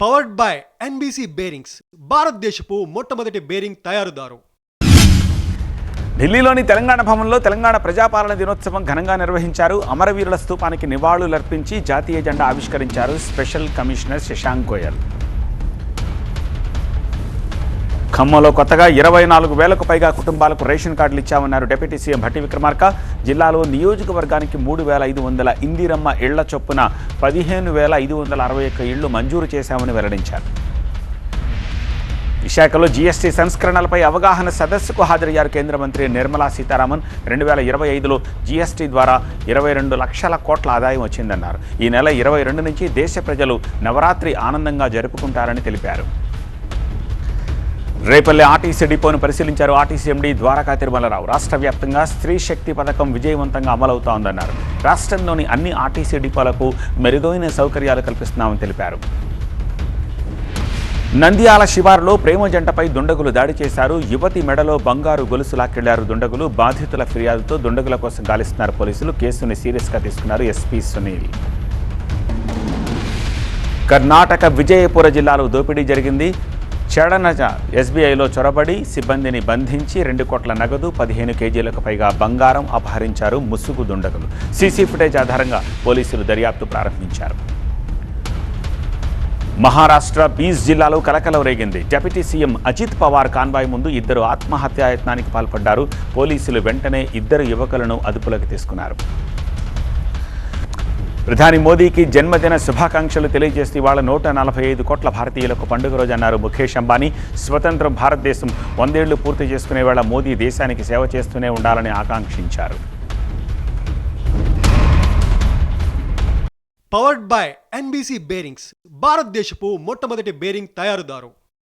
Powered by NBC bearings, భారతదేశపు మొట్టమొదటి bearing తయారుదారు. ఢిల్లీలోని తెలంగాణ భవన్లో తెలంగాణ ప్రజాపాలన దినోత్సవం ఘనంగా నిర్వహించారు. అమరవీరుల స్తూపానికి నివాళులర్పించి జాతీయ జెండా ఆవిష్కరించారు స్పెషల్ కమిషనర్ శశాంక్ గోయల్. ఖమ్మంలో కొత్తగా 24,000కు పైగా కుటుంబాలకు రేషన్ కార్డులు ఇచ్చామన్నారు డిప్యూటీ సీఎం భట్టి విక్రమార్క. జిల్లాలో నియోజకవర్గానికి 3,500 ఇందిరమ్మ ఇళ్ల చొప్పున 15,561 ఇళ్లు మంజూరు చేశామని వెల్లడించారు. విశాఖలో జీఎస్టీ సంస్కరణలపై అవగాహన సదస్సుకు హాజరయ్యారు కేంద్ర మంత్రి నిర్మలా సీతారామన్. 2025లో జీఎస్టీ ద్వారా 22 లక్షల కోట్ల ఆదాయం వచ్చిందన్నారు. ఈ నెల 22 నుంచి దేశ ప్రజలు నవరాత్రి ఆనందంగా జరుపుకుంటారని తెలిపారు. రేపల్లె ఆర్టీసీ డిపోను పరిశీలించారు ఆర్టీసీ ఎండీ ద్వారకా తిరుమలరావు. రాష్ట్ర వ్యాప్తంగా స్త్రీ శక్తి పథకం విజయవంతంగా అమలవుతోందన్నారు. రాష్ట్రంలోని అన్ని ఆర్టీసీ డిపోలకు మెరుగైన సౌకర్యాలు కల్పిస్తున్నామని తెలిపారు. నంద్యాల శివారులో ప్రేమ జంటపై దుండగులు దాడి చేశారు. యువతి మెడలో బంగారు గొలుసు లాక్కెళ్లారు దుండగులు. బాధితుల ఫిర్యాదుతో దుండగుల కోసం గాలిస్తున్నారు పోలీసులు. కేసుని సీరియస్గా తీసుకున్నారు ఎస్పీ సునీల్. కర్ణాటక విజయపుర జిల్లాలో దోపిడీ జరిగింది. చెడనజ ఎస్బీఐలో చొరబడి సిబ్బందిని బంధించి 2 కోట్ల నగదు, 15 కేజీలకు పైగా బంగారం అపహరించారు ముసుగు దుండగులు. సీసీ ఫుటేజ్ ఆధారంగా పోలీసులు దర్యాప్తు ప్రారంభించారు. మహారాష్ట్ర బీజ్ జిల్లాలో కలకలం రేగింది. Deputy CM Ajit Pawar convoy ముందు 2 ఆత్మహత్యాయత్నానికి పాల్పడ్డారు. పోలీసులు వెంటనే 2 యువకులను అదుపులోకి తీసుకున్నారు. ప్రధాని మోదీకి జన్మదిన శుభాకాంక్షలు తెలియజేస్తూ ఇవాళ 145 కోట్ల భారతీయులకు పండుగ రోజు అన్నారు ముఖేష్ అంబానీ. స్వతంత్ర భారతదేశం 100 ఏళ్లు పూర్తి చేసుకునే వేళ మోదీ దేశానికి సేవ చేస్తూనే ఉండాలని ఆకాంక్షించారు. పవర్డ్ బై ఎన్బీసీ బేరింగ్స్, భారతదేశపు మొట్టమొదటి బేరింగ్ తయారుదారు.